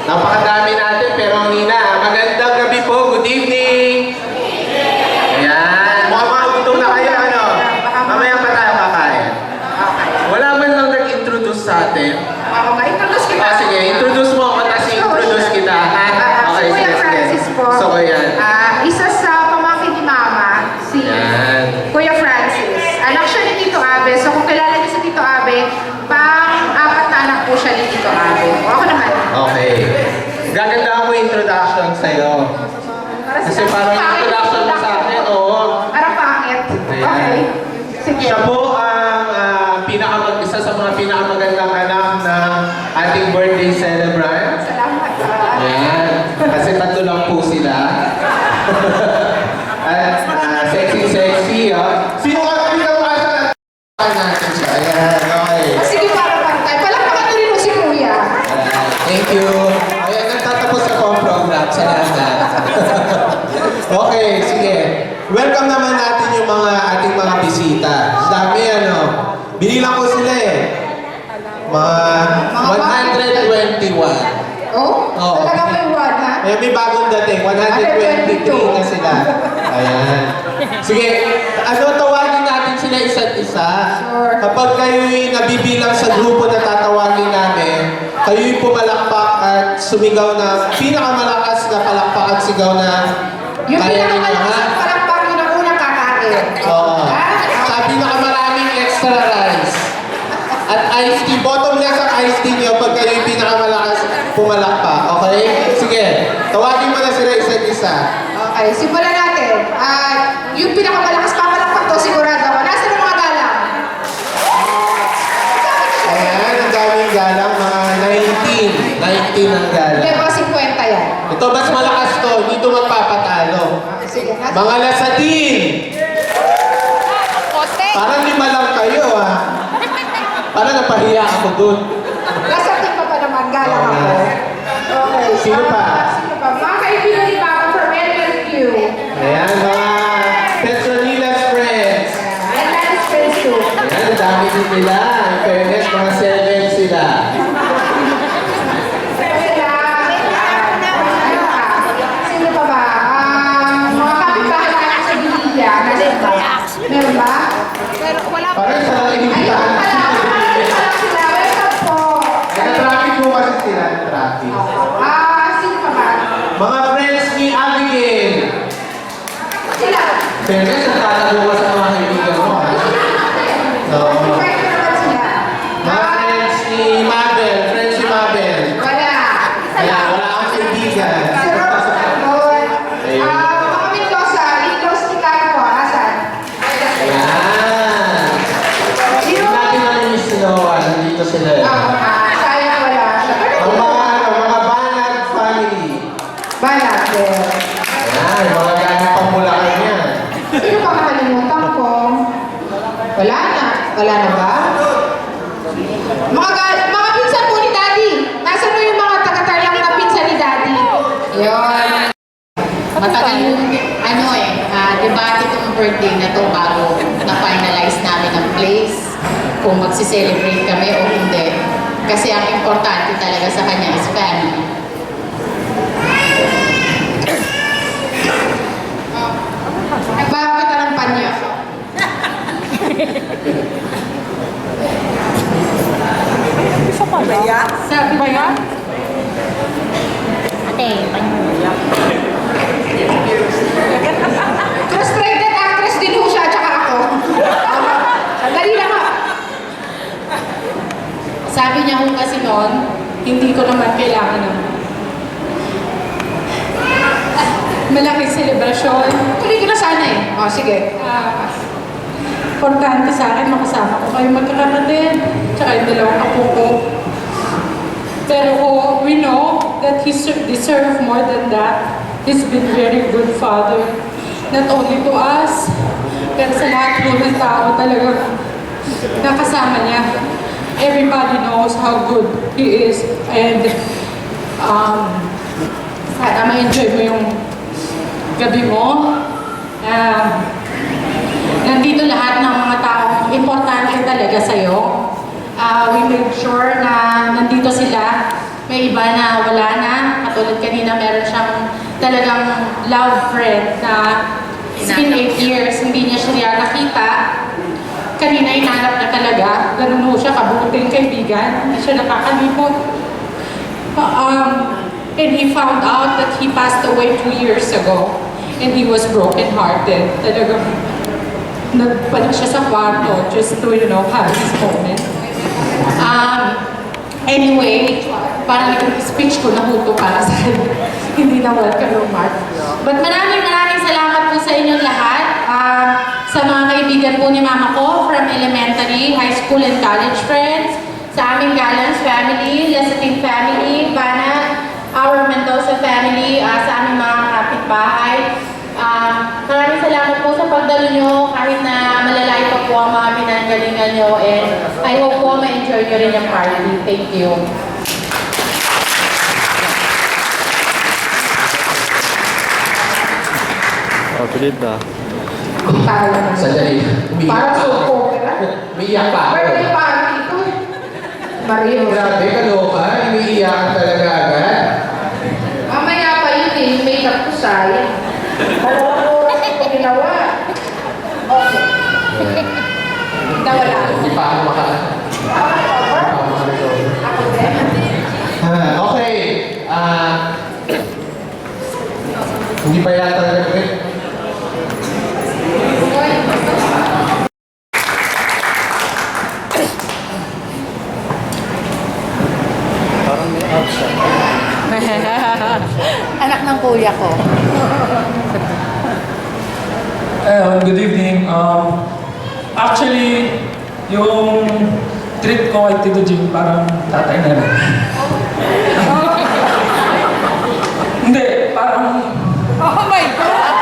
Napakadami natin, pero Nina, magandang gabi po. Good evening. Ayan. Mukhang mga gutom na kayo, ano? Mamaya pa tayo kakain. Wala man lang nag-introduce sa atin. Oo nga, introduce kita. Sige, introduce mo ako, tapos introduce kita. Ha? Okay, Kuya sige, Francis sige. po. So, yan. Isa sa pamangkin ni Mama, si Yan. Kuya Francis. Anak siya ni Tito Abe. So kung kilala niyo si Tito Abe, pang-apat na anak po siya ni Tito Abe. O ako naman. Okay. Gaganda ako yung introduction sa'yo. Kasi parang introduction mo sa akin, oo. Parang pangit. Okay. Sige. Siya po ang isa sa mga pinakamagandang anak ng ating birthday celebrant. Salamat. Ayan. Kasi tatlo lang po sila. At sexy, Sino ka pinakawasan natin siya? Ayan, okay. Sige, para pantay. Palakpakan niyo rin mo si Kuya. Thank you. Ayan, nagtatapos ako ang program. Salamat. Okay, sige. Welcome naman natin yung ating mga bisita. Dami, ano. Binilang ko sila eh. Mga 121. Oh? Oo. Talaga may one, ha? May bagong dating. 123 na sila. Ayan. Sige, tawagin natin sila isa't isa. Sure. Kapag kayo'y nabibilang sa grupo na tatawagin namin, kayo'y pumalakpak at sumigaw na pinakamalakas na palakpak at sigaw na Yung kaya ninyo, pinakamalakas ha? ang palakpak, yun ang unang kakain. Oo. Ha? Sa pinakamaraming extra rice. At iced tea, bottomless ang iced tea niyo pag kayo'y pinakamalakas pumalakpak. Okay? Sige, tawagin mo na sila isa't isa. Okay, simulan natin. Yung pinakamalakas papalakpak to, sigurado ako. Nasaan ang mga galang? Ayan, ang daming galang, mga 19. 19 ang galang. Hindi ba 50 yan? Ito, mas malakas to, dito magpapatalo. Sige, nasaan? Mga lasatin! Parang 5 lang kayo, ha? Parang napahiya ako dun. Nasa team pa naman, galang ako. Okay. Sino pa? Sino pa? Mga kaibigan ni Mama from LSQ. Ayan, mga Petronilas friends. LS Friends too. Ayan, ang dami din nila. In fairness, mga 7 sila. Sino pa ba? Mga kapitbahay natin sa Bililla. Nalit ba? Meron ba? Parang sa lang inibitahan. Sila, welcome po. Nag-traffic po kasi sila, traffic. Sino pa ba? Mga friends ni Abigail. Sila. Fairness, nagtatago ka sa mga kaibigan mo, ha? Oo. Pwede naman sila. Mga friends ni Mabel. Friends ni Mabel. Wala. Kaya wala akong kaibigan. Si Rose. Ayun. Mga Mendoza, in-close ni Carlo, asan? Ayan. Hindi natin nalinis si Noah. Nandito sila. Sayang wala siya. Ang mga Banag family. Banat. Ayan, mga ganang pamulakan yan. Sino pa nakalimutan ko? Wala na. Wala na ba? Mga pinsan po ni Daddy. Nasaan mo yung mga taga-tarlang na pinsan ni Daddy? Yun. Matagal yung debate itong birthday na to bago na-finalize namin ang place, kung magsi-celebrate kami o hindi. Kasi ang importante talaga sa kanya is family. Nagbawa kita ng panya. Sabi ba yan? Ate, panyo. Cross pregnant actress din ho siya, tsaka ako. Sandali lang ha. Sabi niya kung kasi noon, hindi ko naman kailangan ng malaking selebrasyon. Tuloy ko na sana eh. O, sige. Importante sa akin, makasama ko kayo magkakapatid, tsaka yung dalawang apo ko. Pero we know that he deserves more than that. He's been very good father. Not only to us, pero sa lahat po ng tao talaga nakasama niya. Everybody knows how good he is. And sana ma-enjoy mo yung gabi mo. Nandito lahat ng mga taong importante talaga sa'yo. We made sure na nandito sila. may iba na wala na. Katulad kanina, meron siyang talagang love friend na it's been 8 years, hindi niya siya nakita. Kanina inanap niya talaga. Ganun ho siya, kabuting kaibigan. Hindi siya nakakalimot. And he found out that he passed away 2 years ago. And he was broken-hearted. Talagang nagpanik siya sa kwarto just to, have his moment. Anyway, parang naging speech ko nahuto para sa hindi na welcome remark. But maraming salamat po sa inyong lahat. Sa mga kaibigan po ni mama ko from elementary, high school, and college friends, sa aming Galans family, Lesating family, Banat, our Mendoza family, sa aming mga kapitbahay. Maraming salamat po sa pagdalo nyo kahit na malalay pa po ang mga pinanggalingan nyo, and I hope po ma-enjoy nyo rin yung party. Thank you. Pilit na. Sandali. Umiiyak Parang pa ako. suko, diba? Umiiyak pa ako. Birthday party ko. Mario. Grabe, kaloka. Umiiyakan talaga agad. Mamaya pa yun eh, yung makeup ko sayang. Dalawang oras ko ginawa. Okay. Nawala. Hindi pa ako okay. Hindi pa yata nag-grip. Anak ng kuya ko. Good evening. Actually, yung treat ko kay Tito Jim parang tatay na rin. Hindi, parang... Oh my God!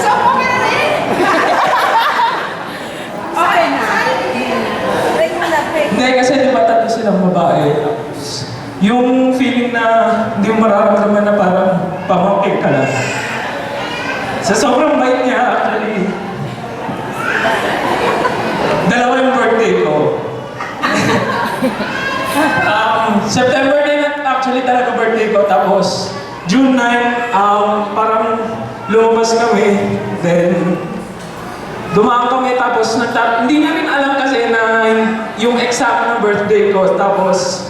So, okay na rin? Okay na. Hindi, kasi di ba tatlo silang babae. Yung feeling na hindi mo mararamdaman na parang pamangkin ka lang. Sa sobrang bait niya, actually, dalawa yung birthday ko. September 9 actually talaga birthday ko, tapos June 9, parang lumabas kami, then dumaan kami, tapos hindi niya rin alam kasi na yung exact na birthday ko, tapos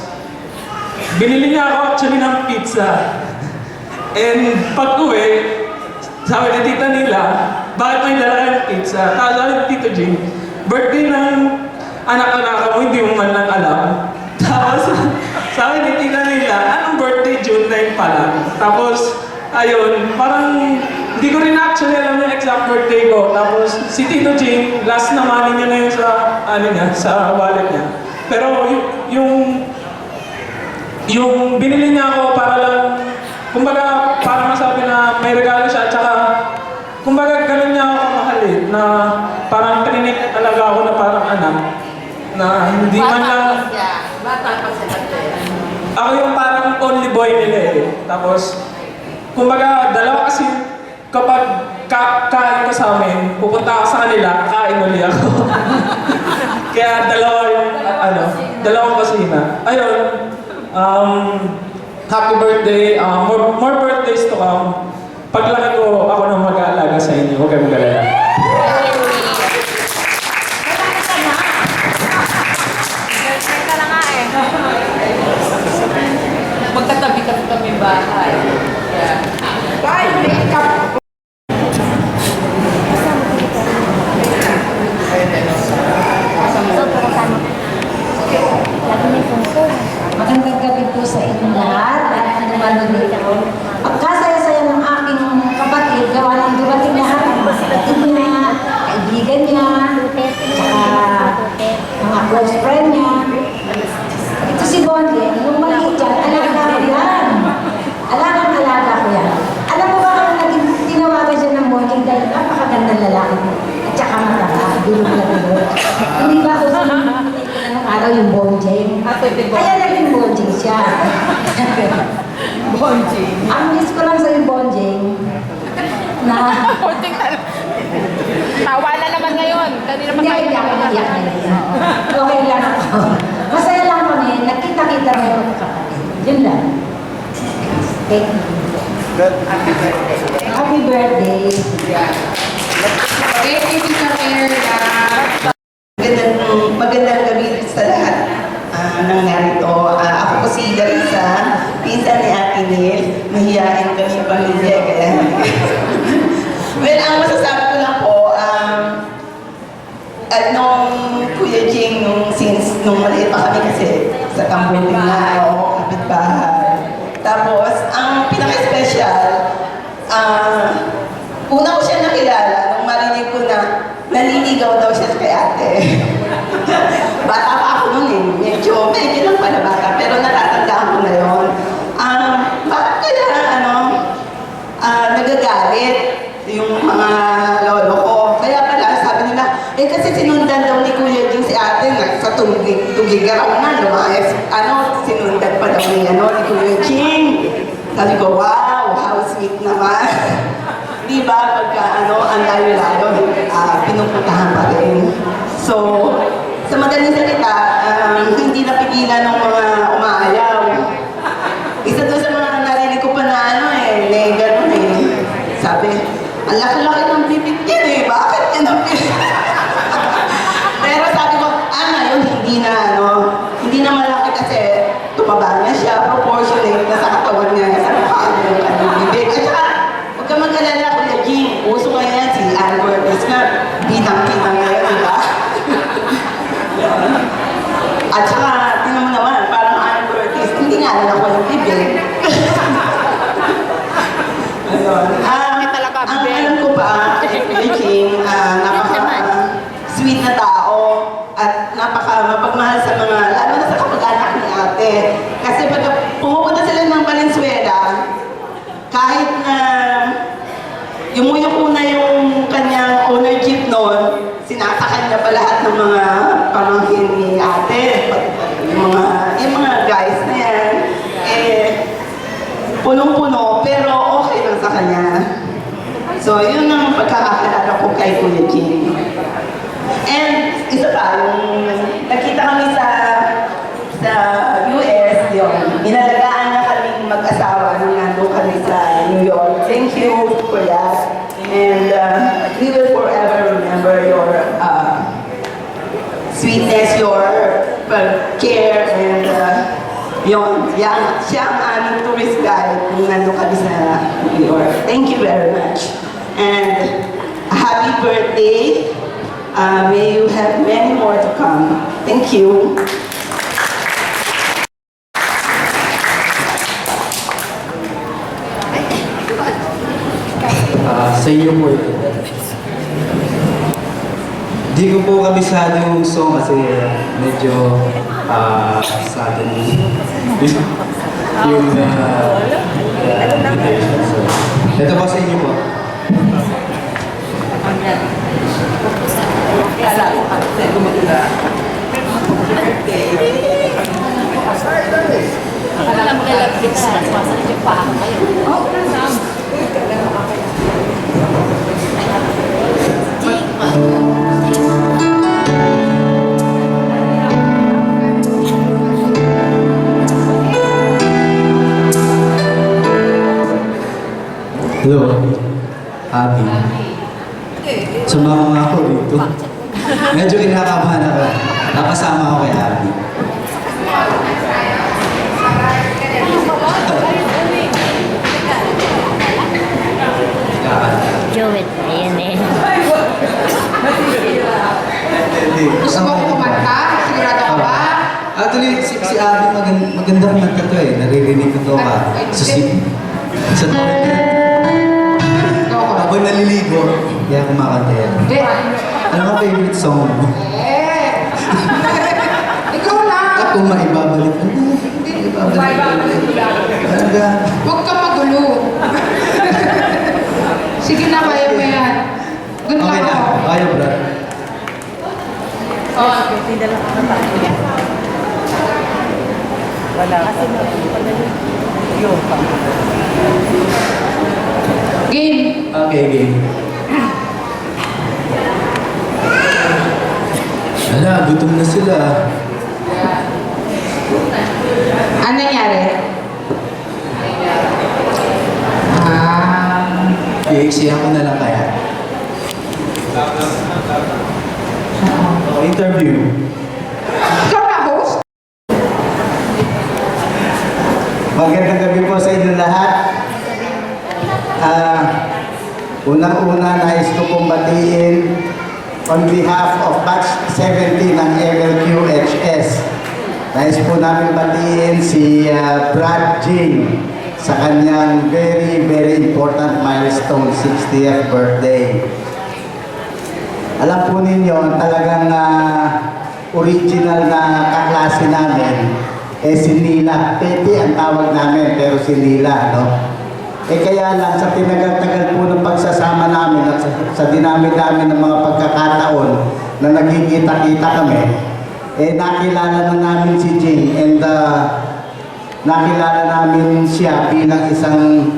binili niya ako actually ng pizza. And pag uwi, sabi ni tita nila, bakit may dala ng pizza? Tapos sabi ni Tito Jim, birthday ng anak-anak mo, hindi mo man lang alam. Tapos sabi ni tita nila, anong birthday? June 9 pala. Tapos, ayun, parang hindi ko rin actually alam yung exact birthday ko. Tapos si Tito Jim, last na money niya na yun sa wallet niya. Pero yung binili niya ako para lang, kumbaga, para masabi na may regalo siya, tsaka, kumbaga, ganun niya ako kamahalin, na parang trininig niya talaga ako na parang anak, na hindi man lang, Bata pa sa ako yung parang only boy nila eh. Tapos, kumbaga, dalawa kasi, kapag kain ko sa amin, pupunta ako sa kanila, kakain ulit ako. Kaya dalawa yung, dalawang kusina. Ayun, happy birthday, more birthdays to come. Paglaki ko, ako nang mag-aalaga sa inyo. Huwag kayong mag-alala. Magkatabi kami bahay. Yeah. Bye, makeup! Magandang gabi po sa inyong lahat. Lahat na naman dito. Pagkasaya-saya ng aking kapatid, gawa ng dumating lahat ng mga kapatid niya, kaibigan niya, mga close friend niya. Ito si Bonde, yung maliit yan, alaga ko yan. Alagang-alaga ko yan. Alam mo ba kung naging tinawagan siya ng Bonde dahil napakagandang lalaki mo. At saka mataba, bilog na bilog. Hindi ba ako araw yung bonjing. Kaya naging bonjing siya. Bonjing. Ang miss ko lang sa yung bonjing na Tawa na naman ngayon. Kanina pa Hindi, tayo hindi ako tawa. naiyak. Okay lang ako. Masaya lang kami. Nagkita-kita na yung kapatid. Yun lang. Okay. Happy birthday. Thank you, Tita Perla. Magandang gabi sa lahat ng narito. Ako po si Larissa, pinsan ni Ate Nel. Mahihain kami sa pamilya. Kaya... well, ang masasabi ko lang po, at nung Kuya Jing, nung maliit pa kami kasi sa kambuting na ako, kapitbahay. Tapos, ang pinaka-special, una ko siya nakilala nung marinig ko na naliligaw daw siya kay ate. Bata pa ako noon eh. Medyo lang pala bata, pero natatandaan ko na yun. Bakit kaya, nagagalit yung mga lolo ko? Kaya pala, sabi nila, kasi sinundan daw ni Kuya Jing si ate sa tugigaw na, lumayas. Sinundan pa daw ni Kuya Jing. Sabi ko, wow, how sweet naman. Di ba, pagka ang layo-layo, pinupuntahan pa rin. So, sa madaling salita, hindi napigilan ng mga umaayaw. Isa doon sa mga narinig ko pa na gano'n eh. Sabi, ang laki-laki ng bibig niya eh, bakit yan ang Pero sabi ko, ngayon hindi na malaki kasi tumaba na siya, proportionate na sa katawan niya, sa mukha niya yung kanyang bibig. At saka, huwag ka mag-alala, Kuya Jing, uso ka yan, si Ann Cortez na, pinang-pinang ngayon, di ba? At saka, tingnan mo naman, parang Ann Cortez, hindi nga alam ko yung bibig. Ayun. Ang alam ko pa, Kuya Jing, napaka-sweet na tao at napaka-mapagmahal sa mga, lalo na sa kapag-anak ni ate. Kasi pag pumupunta sila ng Valenzuela, kahit na yumuyuko na yung kanyang owner jeep noon, sinasakay niya pa lahat ng mga pamangkin ni ate. Yung mga guys na yan, punong-puno, pero okay lang sa kanya. So, yun ang pagkakakalala ko kay Kuya Jing. And, isa pa, yung nakita kami sa US, yun, inalagaan na kaming mag-asawa nung nandun kami sa New York. Thank you for that. And we will forever remember your sweetness, your care, and siya ang aming tourist guide nung nandun kami sa New York. Thank you very much. And happy birthday. May you have many more to come. Thank you. Sa iyo po ito. Di ko po kabisado yung song kasi medyo sa atin yung invitation. So, ito po sa inyo po. Hello, Abby. Sumama nga ako dito. Medyo kinakabahan ako. Nakasama ako kay Abby. Jovet pa yan eh. Gusto mo kumanta? Sigurado ka ba? Actually, si Abby maganda kumanta to eh. Naririnig ko to sa habang naliligo, kaya kumakanta yan. Hindi. Ano ang favorite song mo? Ikaw lang. Ako maibabalik. Ibabalik. Talaga. Huwag ka magulo. Sige na, kaya mo yan. Good Okay na. luck. Kaya, brad. Game. Okay, game. Hala, gutom na sila. Ano nangyari? Iiksihan ko na lang kaya. Interview. Ikaw na host? Magandang gabi po sa inyo lahat. Unang-una, nais ko pong batiin on behalf of Batch 17 ng MLQHS. Nais po namin batiin si Brad Jing sa kanyang very, very important milestone, 60th birthday. Alam po ninyo, talagang original na kaklase namin, si Nila. Peti ang tawag namin, pero si Nila, no? Kaya lang, sa tinagal-tagal po ng pagsasama namin at sa dinami-dami ng mga pagkakataon na nagkikita-kita kami, nakilala na namin si Jing and nakilala namin siya bilang isang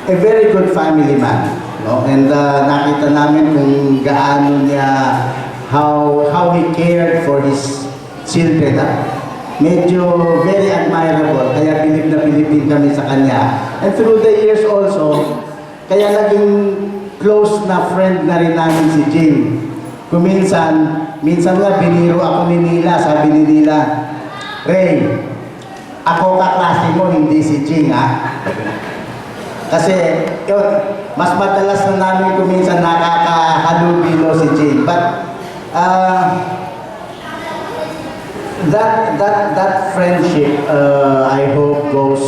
a very good family man. No? And nakita namin kung gaano niya, how he cared for his children. Medyo very admirable, kaya bilib na bilib din kami sa kanya. And through the years also, kaya naging close na friend na rin namin si Jing. Minsan nga biniro ako ni Nila, sabi ni Nila, Ray, ako kaklase mo, hindi si Jing, ha? Kasi, yun, mas madalas na namin kuminsan nakakahalubilo si Jing. But, that friendship, I hope goes,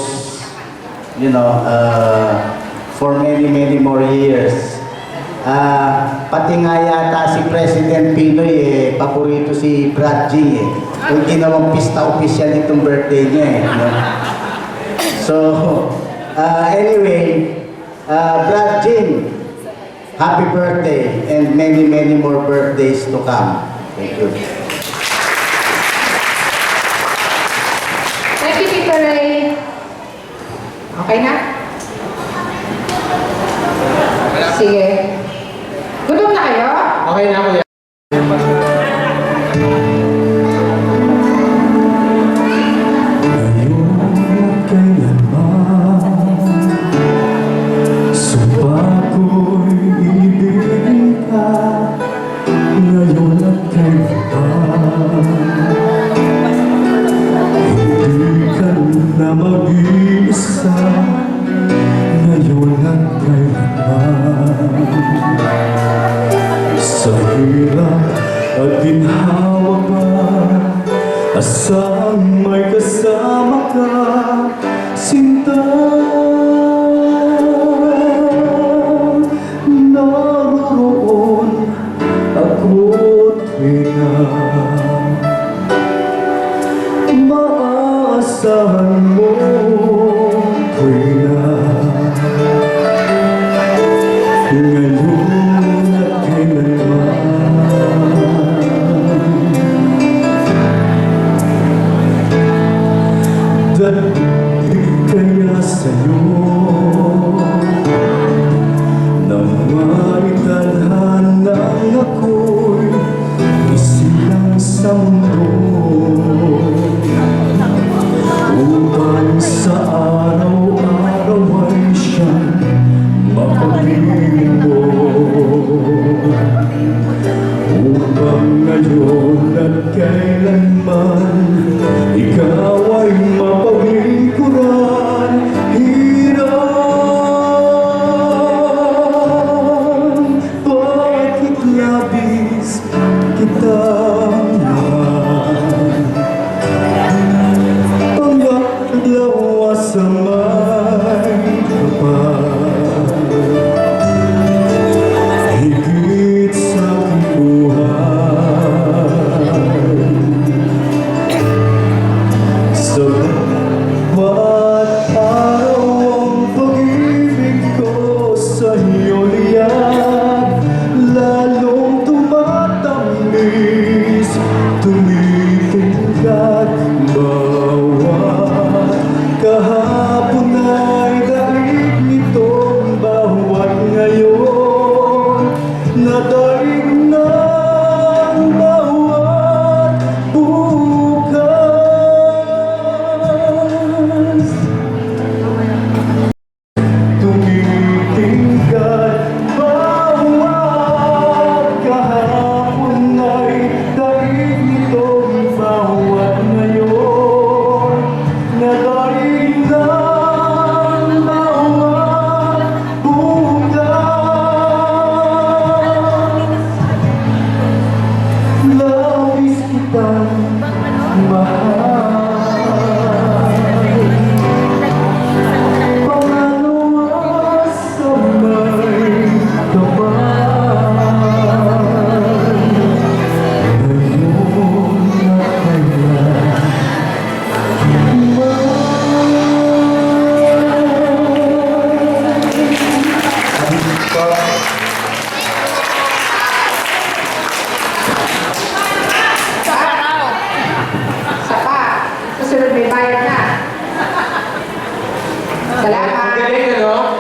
for many more years. Pati nga yata si President Pinoy, paborito si Brad Jing, Yung ginawang pista official itong birthday niya, no? So, anyway, Brad Jing, happy birthday and many more birthdays to come. Thank you. Thank you, Tito Ray. Okay na? Sige. Gutom na kayo? Okay na, kuya. Sa hirap at ginhawa pa, asang may kasama ka, sinta. Naroon ako't tuwina, maasahan mo tuwina. Ngayon at kailanman, daig kaya sa'yo nang maitalhanang ako'y isilang sa mundo, upang sa araw-araw ay siyang mapaging mo, upang ngayon at kailanman ikaw ay mapaglingkuran. Hirap, bakit labis kitang mahal, hanggang lawa sa may kapal, higit sa aking buhay.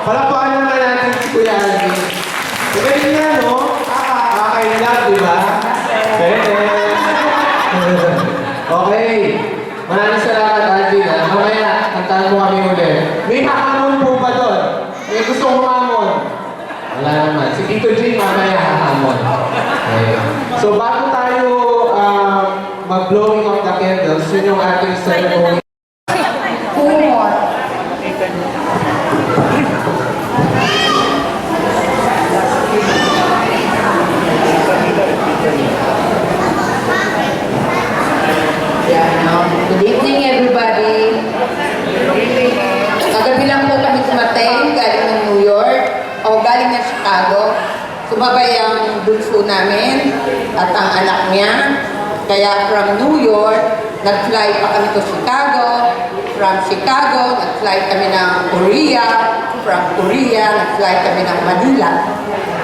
Palakpakan naman natin si Kuya Alvin. Magaling na, no? Kakailang, di ba? Pwede. Okay. Maraming salamat, Alvin. Ha? Mamaya, kantahan mo kami ulit. May hahamon po ba doon? May gusto humamon? Wala naman. Si Tito G, mamaya hahamon. Okay. So, bago tayo mag-blowing of the candles, yun yung ating ceremony. Humor. Good evening, everybody. Kagabi lang po kami dumating, galing ng New York, o galing ng Chicago. Sumabay ang bunso namin at ang anak niya. Kaya from New York, nag-fly pa kami to Chicago. From Chicago, nag-fly kami ng Korea. From Korea, nag-fly kami ng Manila.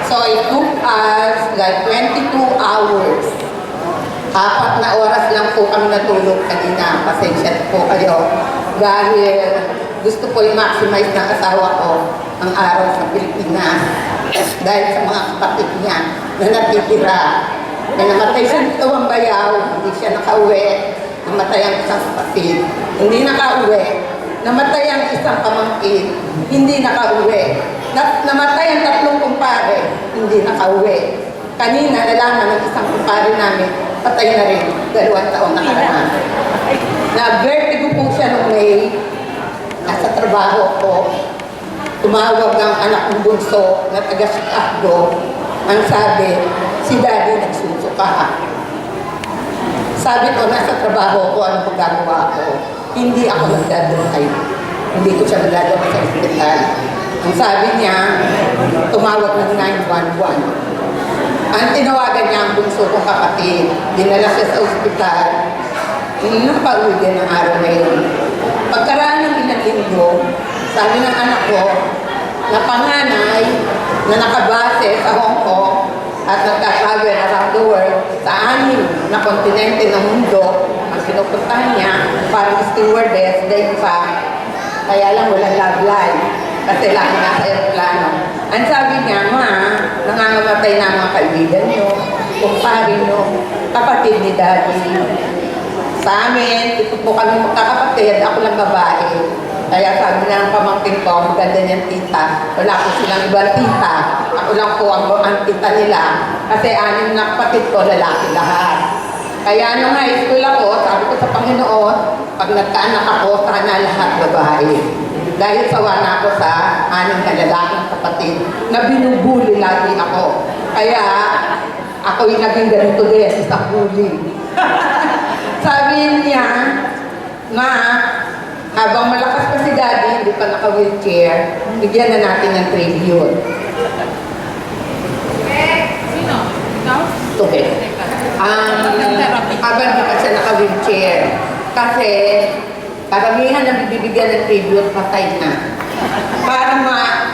So it took us like 22 hours. 4 na oras lang po kami natulog kanina. Pasensya po kayo. Dahil gusto ko i-maximize ng asawa ko ang araw sa Pilipinas. Dahil sa mga kapatid niya na natitira. May namatay siya dito ang bayaw, hindi siya nakauwi. Namatay ang isang kapatid, hindi nakauwi. Namatay ang isang pamangkin, hindi nakauwi. Namatay ang 3 kumpare, hindi nakauwi. Kanina, nalaman ng isang kumpare namin, patay na rin, 2 taon nakaraan. Na-vertigo po siya nung May, nasa trabaho ko. Tumawag ang anak ng bunso na taga Chicago. Ang sabi, si Daddy nagsusuka. Sabi ko, nasa trabaho ko, ano magagawa ko? Hindi ako nagdadrive. Hindi ko siya nagdadrive sa hospital. Ang sabi niya, tumawag ng 911. Ang tinawagan niya ang bunso kong kapatid. Dinala siya sa ospital. Napauwi din ang araw na yun. Pagkaraan ng ilang linggo, sabi ng anak ko, na panganay na nakabase sa Hong Kong at nagka-travel around the world sa 6 na kontinente ng mundo, ang pinupuntahan niya parang stewardess, day pa, kaya lang walang love life kasi lagi nasa aeroplano. Ang sabi niya, ma, nangangamatay na mga kaibigan niyo, kumpare niyo, kapatid ni Daddy. Sa amin, ito po kami magkakapatid, ako lang babae. Kaya sabi na ng pamangkin ko, maganda niyang tita. Wala ko silang ibang tita. Ako lang po ang tita nila. Kasi 6 na kapatid ko, lalaki lahat. Kaya nung high school ako, sabi ko sa Panginoon, pag nagkaanak ako, sana lahat babae. Dahil sawa na ako sa 6 na lalaking kapatid na binubuli lagi ako. Kaya ako yung naging ganito din sa bully. Sabi niya, ma, habang malakas pa si Daddy, hindi pa naka-wheelchair, bigyan na natin ng tribute. Sino? Ikaw? Okay. Habang hindi pa siya naka-wheelchair. Kasi, karamihan na bibigyan ng tribute, patay na. Para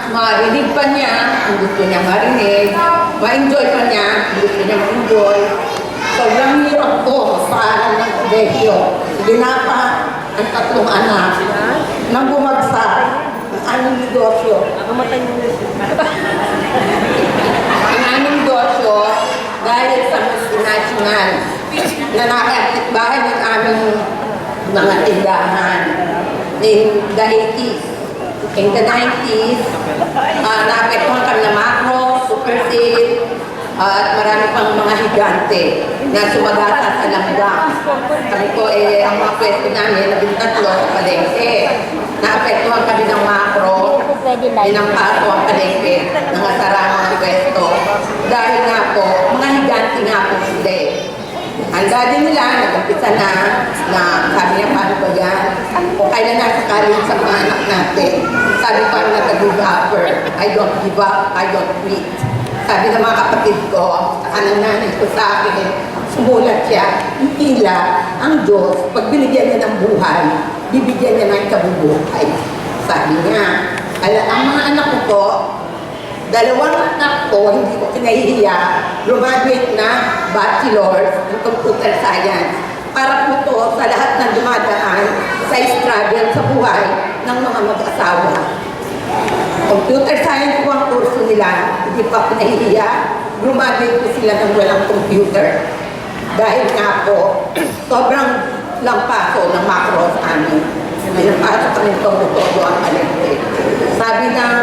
marinig pa niya, kung gusto niya marinig, ma-enjoy pa niya, kung gusto niya ma-enjoy. Sobrang hirap ko sa ng kolegyo. Ginapa ang 3 anak nang bumagsak ang 6 negosyo. Ang 6 negosyo dahil sa multinational na nakatit bahay ng aming mga tindahan in the 80s. In the 90s, naapektuhan kami na Macro, Super Sale, at marami pang mga higante na sumagasa sa langgang. Kami po, ang mga pwesto namin, 13 sa palengke. Naapektuhan kami ng Macro, inampaso ang palengke, nangasara ang pwesto. Dahil nga po, mga higante nga po hindi. Ang daddy nila, nag-umpisa na sabi niya, paano ba yan? Kung kailan nasa college sa mga anak natin. Sabi ko, I'm not a good upper. I don't give up, I don't quit. Sabi ng mga kapatid ko, saka ng nanay ko sa akin, sumulat siya, hihila ang Diyos, pag binigyan niya ng buhay, bibigyan niya ng kabubuhay. Sabi niya, ang mga anak ko po, 2 anak ko, hindi ko kinahihiya, graduate na bachelor's in computer science. Para po to sa lahat ng dumadaan sa struggle sa buhay ng mga mag-asawa. Computer science po ang kurso nila. Hindi pa ako nahihiya. Graduate po sila ng walang computer. Dahil nga po, sobrang lampaso ng macro sa amin. May lampaso kami todo ang kalente. Sabi ng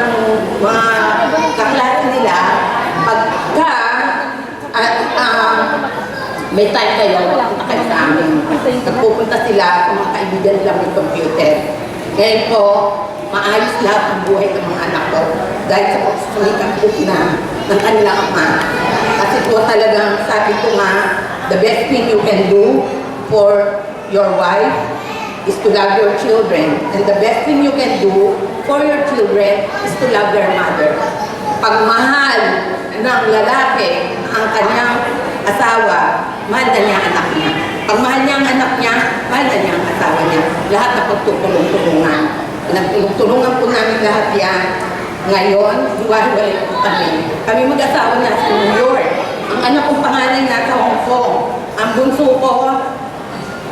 mga kaklase nila, pagka may time kayo, pupunta kayo sa amin. Nagpupunta sila sa mga kaibigan nila may computer. Ngayon po, maayos lahat ang buhay ng mga anak ko dahil sa pagsusulitan po na ng kanilang ama. Kasi po talagang sabi ko nga, the best thing you can do for your wife is to love your children. And the best thing you can do for your children is to love their mother. Pagmahal ng lalaki ang kanyang asawa, mahal na niya ang anak niya. Pagmahal niya ang anak niya, mahal na niya ang asawa niya. Lahat na pagtutulong-tulungan. Nagtulungan po namin lahat yan. Ngayon, hiwa-hiwalay po kami. Kami mag-asawa na sa New York. Ang anak kong panganay nasa Hong Kong. Ang bunso ko,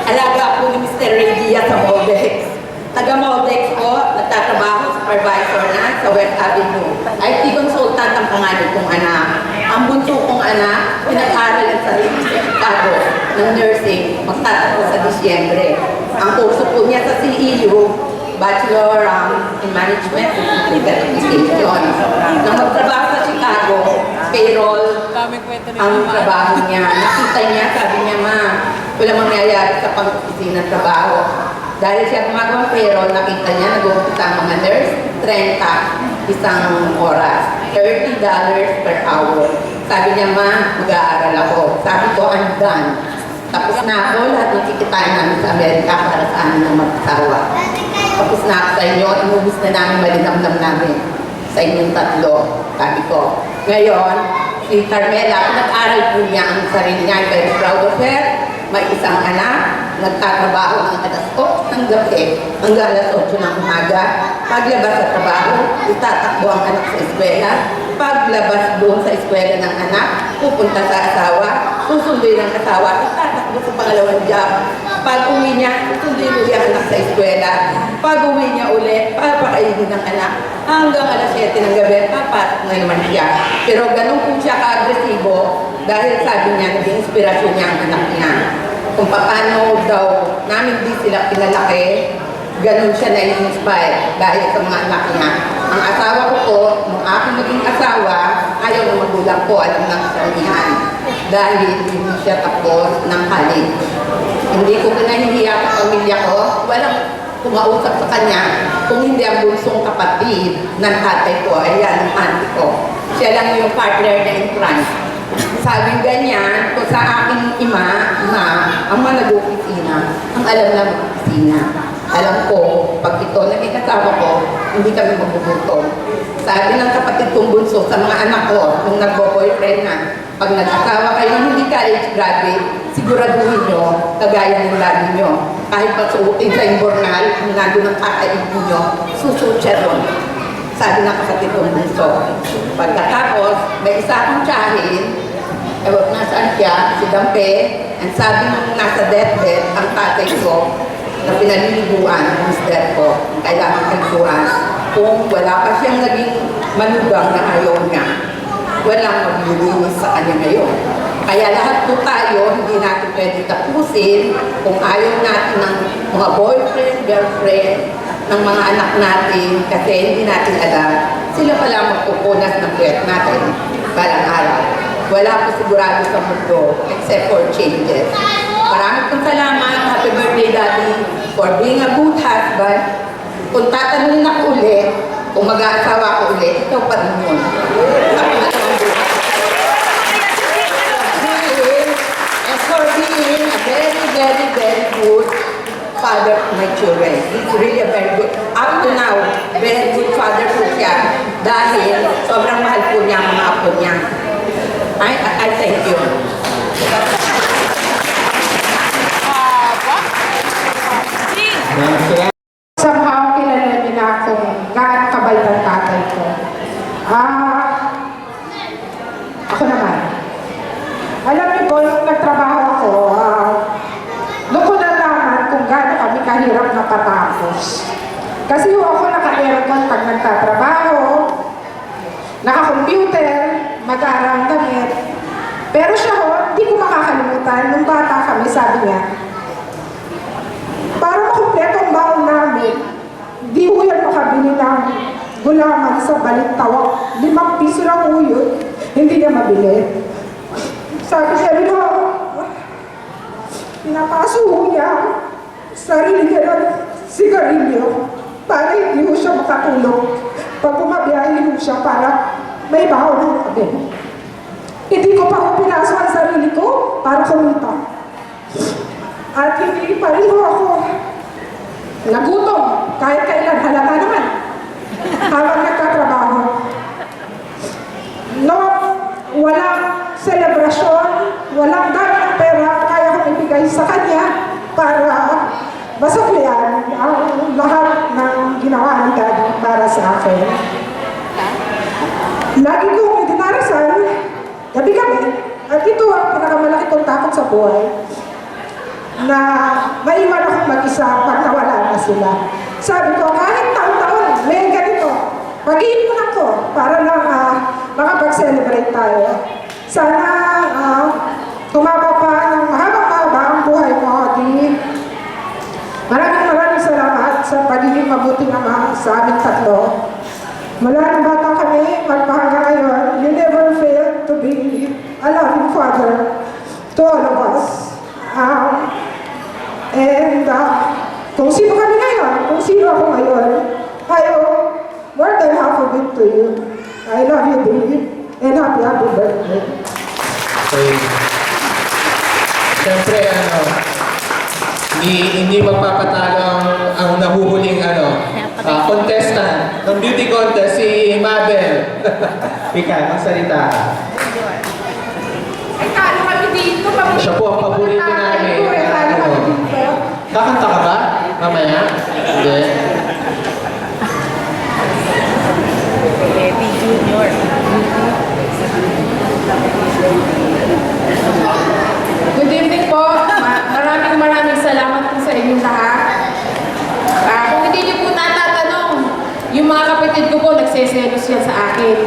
alaga po ni Mr. Ray Diaz sa Moldex. Taga-Moldex po, nagtatrabaho, supervisor na sa West Avenue. IT consultant ang panganay kong anak. Ang bunso kong anak, pinag-aral ang sarili sa Chicago ng nursing, magtatapos sa Disyembre. Ang kurso po niya sa CEU, Bachelor in Management and Legal Education. Nang magtrabaho sa Chicago, payroll ang trabaho niya. Nakita niya, sabi niya, ma, wala mangyayari sa pag-opisina ng trabaho. Dahil siya gumagawang payroll, nakita niya, nag-umpisa ang mga nurse, 30 isang oras, $30 per hour. Sabi niya, ma, mag-aaral ako. Sabi ko, I'm done. Tapos na ako, lahat ng kikitain namin sa Amerika para sa amin ng mag-asawa. Tapos na ako sa inyo, inubos na namin malinamnam namin sa inyong tatlo. Sabi ko, ngayon, si Carmela, nag-aral po niya ang sarili niya. I'm very proud of her. May isang anak, nagtatrabaho ng alas 8 ng gabi hanggang alas 8 ng umaga. Paglabas sa trabaho, itatakbo ang anak sa eskwela. Paglabas doon sa eskwela ng anak, pupunta sa asawa, susunduin ng asawa, itatakbo sa pangalawang job. Pag uwi niya, susunduin ulit ang anak sa eskwela. Pag uwi niya ulit, papakainin ng anak. Hanggang alas 7 ng gabi, papasok na naman siya. Pero ganun po siya ka-agresibo dahil sabi niya, naging inspirasyon niya ang anak niya. Kung paano daw namin di sila pinalaki, ganun siya na-inspire dahil sa mga anak niya. Ang asawa ko po, nung aking naging asawa, ayaw ng magulang ko, alam ng saranihan. Dahil hindi siya tapos ng college. Hindi ko pinahihiya sa pamilya ko, walang kumausap sa kanya kung hindi ang bunsong kapatid ng tatay ko, ayan, ng auntie ko. Siya lang yung partner na in crime. Sabi ganyan, kung sa aking ang mga nag-opisina, ang alam ng opisina. Alam ko, pag ito naging asawa ko, hindi kami magbubuto. Sabi ng kapatid kong bunso sa mga anak ko, nung nagbo-boyfriend na, pag nag-asawa kayo ng hindi college graduate, siguraduhin nyo, kagaya ng lagi nyo. Kahit pagsuotin sa imbornal, kung nandun ang kakaibin nyo, susuot siya ron. Sabi ng kapatid kong bunso. Pagkatapos, may isa akong tiyahin, ewan nasaan siya, si Dampe, ang sabi nung nasa deathbed, ang tatay ko, na pinaliliguan ng mister ko, kailangan kalikuan, kung wala pa siyang naging manugang na ayaw niya, walang maglilinis sa kanya ngayon. Kaya lahat po tayo, hindi natin pwede tapusin kung ayaw natin ng mga boyfriend, girlfriend, ng mga anak natin, kasi hindi natin alam, sila pala magpupunas ng pwet natin balang araw. Wala po sigurado sa mundo, except for changes. Maraming pong salamat. Happy birthday, Daddy, for being a good husband. Kung tatanungin ako ulit, kung mag-aasawa ako ulit, ikaw pa rin yun. And for being a very, very, very good father to my children. He's really a very good, up to now, very good father po siya. Dahil sobrang mahal po niya ang mga apo niya. I thank you. Somehow, kilala niyo na akong gaano kabait ang tatay ko. Ako naman. Alam niyo po, nung nagtrabaho ako, doon ko nalaman kung gaano kami kahirap na patapos. Kasi ho ako naka-aircon pag nagtatrabaho, naka-computer, mag-aarang damit. Pero siya ho, hindi ko makakalimutan. Nung bata kami, sabi niya, para makumpleto ang baon namin, di ho yan makabili ng gulaman sa Balintawak. 5 piso lang ho yun, hindi niya mabili. Sabi niya rin ho, pinapaso ho niya sarili niya ng sigarilyo para hindi ho siya makatulog. Pag bumabiyahe ho siya para may baon ho kami. Hindi ko pa ho pinasok ang sarili ko para kumita. At hindi pa rin ho ako nagutom kahit kailan, halata naman habang nagtatrabaho. No, walang selebrasyon, walang dami ng pera kaya kong ibigay sa kanya para masuklian ang lahat ng ginawa ng daddy para sa akin. Lagi kong idinarasal, gabi-gabi, at ito ang pinakamalaki kong takot sa buhay, na maiwan akong mag-isa pag nawala na sila. Sabi ko, kahit taon-taon, may ganito, mag-iipon ako para lang makapag-celebrate tayo. Sana tumaba pa ng mahabang-mahaba ang buhay mo, di. Maraming salamat sa pagiging mabuting ama sa aming tatlo. Mula ng bata kami, magpahanggang ngayon, you never fail to be a loving father to all of us. Kung sino kami ngayon, kung sino ako ngayon, I owe more than half of it to you. I love you, David, and happy birthday. Okay. Siyempre, hindi magpapatalo ang nahuhuling contestant ng beauty contest, si Mabel. Ika, magsalita ka. Ay, talo kami dito. Siya po ang paborito namin. Talo kami dito. Kakanta ka ba? Mamaya? Hindi. Good evening po. Maraming salamat po sa inyong lahat. Kung hindi niyo po natatanong, yung mga kapatid ko po nagseselos yan sa akin.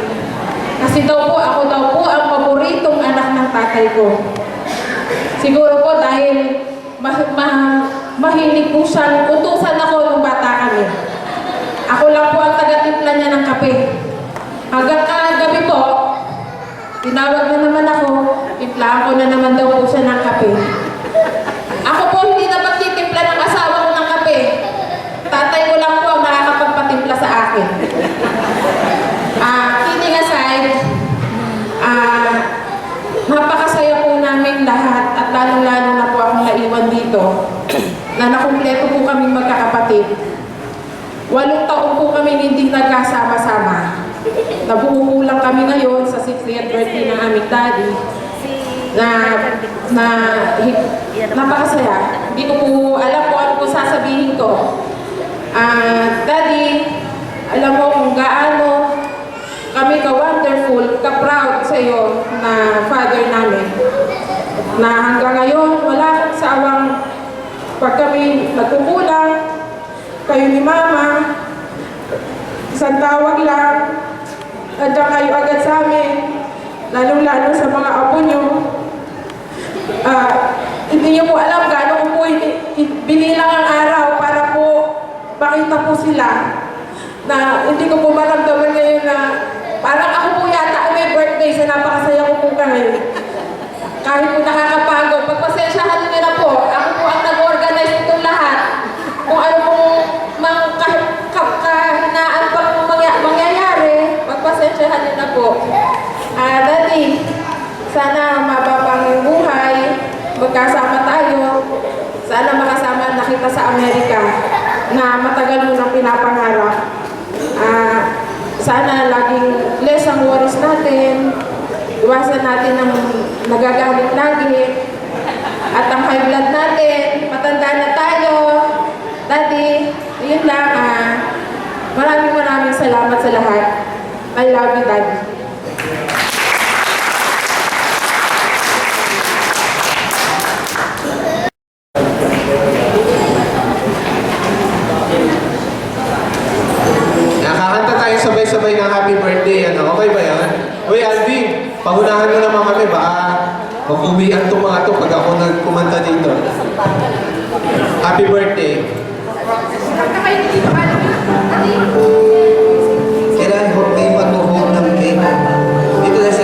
Kasi ako daw po ang paboritong anak ng tatay ko. Siguro po dahil mahilig po siyang utusan ako nung bata kami. Ako lang po ang taga-timpla niya ng kape. Hanggang kagabi po, tinawag na naman ako, timplahan ko na naman daw po siya ng kape. Ako po hindi na magtitimpla ng asawa ko ng kape. Tatay ko lang po ang nakakapagpatimpla sa akin. Kidding aside, napakasaya po namin lahat at lalong-lalo na po akong naiwan dito na nakumpleto po kaming magkakapatid. 8 taon po kami hindi nagkasama-sama. Nabuo lang kami ngayon sa 60th birthday ng aming daddy na napakasaya. Hindi ko po alam kung ano po sasabihin ko. Daddy, alam mo kung gaano kami ka-wonderful, ka-proud sa iyo na father namin. Na hanggang ngayon, wala akong sawang pag kami nagkukulang, kayo ni Mama, isang tawag lang, nandiyan kayo agad sa amin, lalong-lalo sa mga apo nyo. Hindi nyo po alam gaano ko po binilang ang araw para po makita po sila na hindi ko po maramdaman ngayon na parang ako po yata ang may birthday sa napakasaya ko po kami. Kahit po nakakapagod, pagpasensyahan nyo na po, ako po ang nag-organize itong lahat. Kung ano pong kahinaan pang mangyayari, pagpasensyahan nyo na po. Daddy, sana mababang yung buhay, magkasama tayo, sana makasama na kita sa Amerika na matagal mo nang pinapangarap. Sana laging less ang worries natin, iwasan natin ng nagagalit lagi, at ang high blood natin, matanda na tayo. Daddy, yun lang. Maraming salamat sa lahat. I love you, Daddy. sabay-sabay ng happy birthday, ano? Okay ba yan? Uy, Alvin, pahunahan mo naman kami, baka mag-uwian itong mga to pag ako nagkumanta dito. Happy birthday. Kailan may mag-hold ng cake? Dito na sa